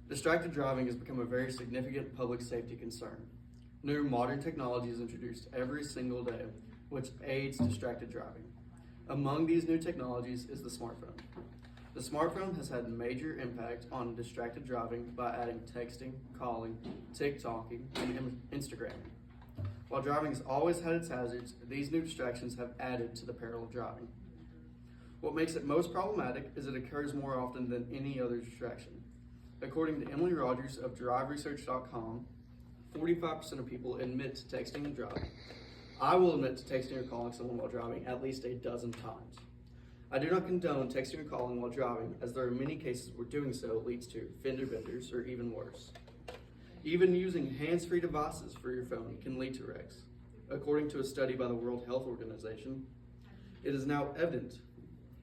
Distracted driving has become a very significant public safety concern. New modern technology is introduced every single day, which aids distracted driving. Among these new technologies is the smartphone. The smartphone has had major impact on distracted driving by adding texting, calling, TikToking, and Instagramming. While driving has always had its hazards, these new distractions have added to the peril of driving. What makes it most problematic is it occurs more often than any other distraction. According to Emily Rogers of DriveResearch.com, 45% of people admit to texting and driving. I will admit to texting or calling someone while driving at least a dozen times. I do not condone texting or calling while driving, as there are many cases where doing so leads to fender benders or even worse. Even using hands-free devices for your phone can lead to wrecks. According to a study by the World Health Organization, it is now evident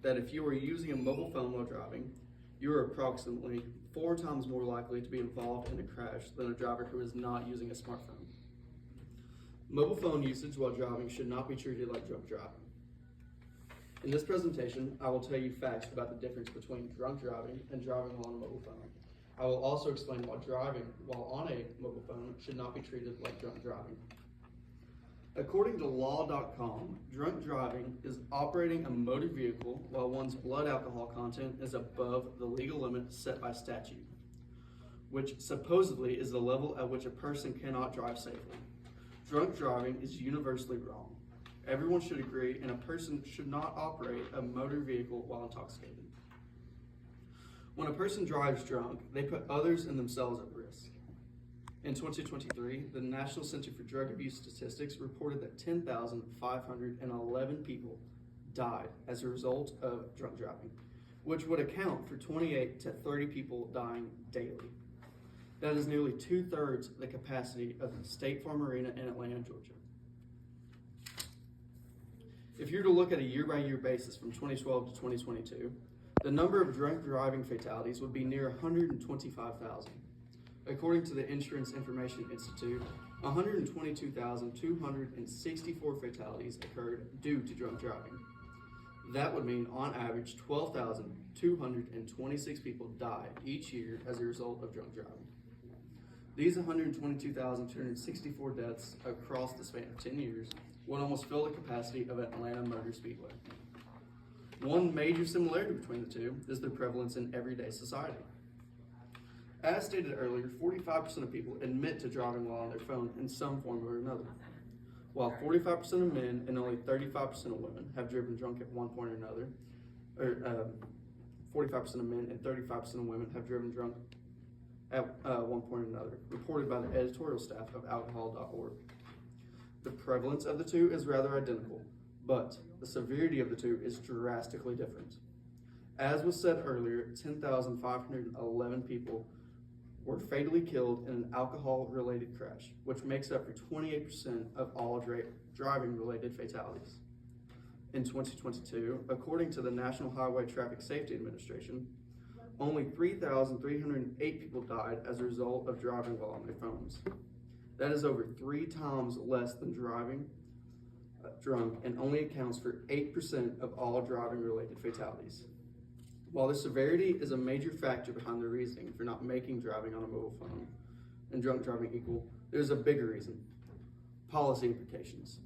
that if you are using a mobile phone while driving, you are approximately 4 times more likely to be involved in a crash than a driver who is not using a smartphone. Mobile phone usage while driving should not be treated like drunk driving. In this presentation, I will tell you facts about the difference between drunk driving and driving while on a mobile phone. I will also explain why driving while on a mobile phone should not be treated like drunk driving. According to law.com, drunk driving is operating a motor vehicle while one's blood alcohol content is above the legal limit set by statute, which supposedly is the level at which a person cannot drive safely. Drunk driving is universally wrong. Everyone should agree, and a person should not operate a motor vehicle while intoxicated. When a person drives drunk, they put others and themselves at risk. In 2023, the National Center for Drug Abuse Statistics reported that 10,511 people died as a result of drunk driving, which would account for 28 to 30 people dying daily. That is nearly 2/3 the capacity of the State Farm Arena in Atlanta, Georgia. If you were to look at a year-by-year basis from 2012 to 2022, the number of drunk driving fatalities would be near 125,000. According to the Insurance Information Institute, 122,264 fatalities occurred due to drunk driving. That would mean, on average, 12,226 people die each year as a result of drunk driving. These 122,264 deaths across the span of 10 years would almost fill the capacity of Atlanta Motor Speedway. One major similarity between the two is their prevalence in everyday society. As stated earlier, 45% of people admit to driving while on their phone in some form or another, while 45% of men and only 35% of women have driven drunk at one point or another, 45% of men and 35% of women have driven drunk at one point or another, reported by the editorial staff of alcohol.org. The prevalence of the two is rather identical, but the severity of the two is drastically different. As was said earlier, 10,511 people were fatally killed in an alcohol-related crash, which makes up for 28% of all driving-related fatalities. In 2022, according to the National Highway Traffic Safety Administration, only 3,308 people died as a result of driving while on their phones. That is over 3 times less than driving drunk and only accounts for 8% of all driving-related fatalities. While the severity is a major factor behind the reasoning for not making driving on a mobile phone and drunk driving equal, there's a bigger reason: policy implications.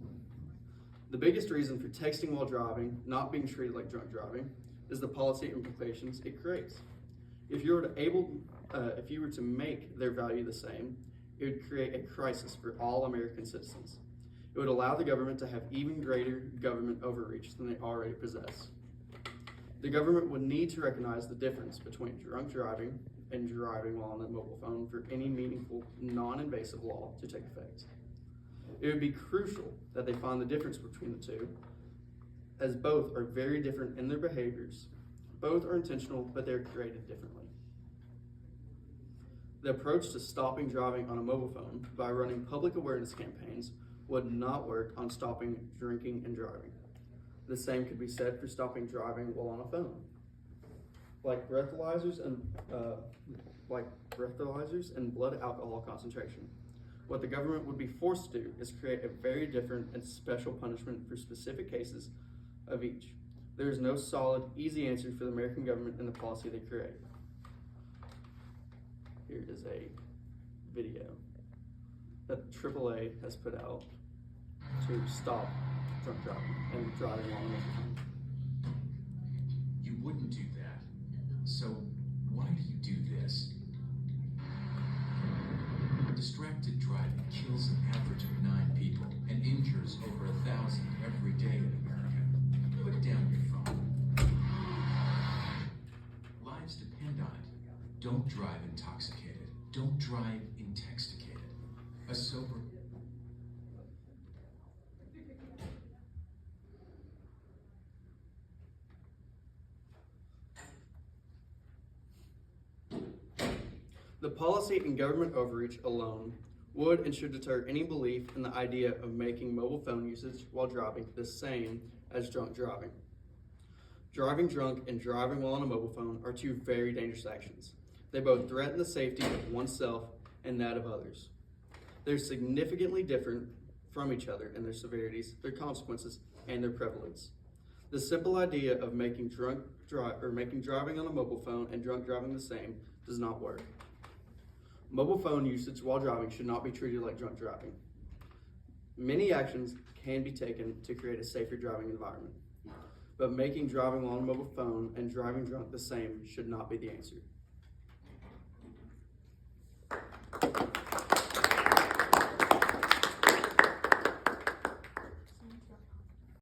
The biggest reason for texting while driving not being treated like drunk driving is the policy implications it creates. If you were to make their value the same, it would create a crisis for all American citizens. It would allow the government to have even greater government overreach than they already possess. The government would need to recognize the difference between drunk driving and driving while on a mobile phone for any meaningful, non-invasive law to take effect. It would be crucial that they find the difference between the two, as both are very different in their behaviors. Both are intentional, but they're created differently. The approach to stopping driving on a mobile phone by running public awareness campaigns would not work on stopping drinking and driving. The same could be said for stopping driving while on a phone. Like breathalyzers and blood alcohol concentration, what the government would be forced to do is create a very different and special punishment for specific cases of each. There is no solid, easy answer for the American government and the policy they create. here is a video that AAA has put out to stop drunk driving and driving while on a mobile phone. You wouldn't do that. So why do you do this? Distracted driving kills an average of 9 people and injures over 1,000 every day in America. Put down your phone. Lives depend on it. Don't drive intoxicated. Don't drive intoxicated. A sober... The policy and government overreach alone would and should deter any belief in the idea of making mobile phone usage while driving the same as drunk driving. Driving drunk and driving while on a mobile phone are two very dangerous actions. They both threaten the safety of oneself and that of others. They're significantly different from each other in their severities, their consequences, and their prevalence. The simple idea of making driving on a mobile phone and drunk driving the same does not work. Mobile phone usage while driving should not be treated like drunk driving. Many actions can be taken to create a safer driving environment, but making driving while on a mobile phone and driving drunk the same should not be the answer.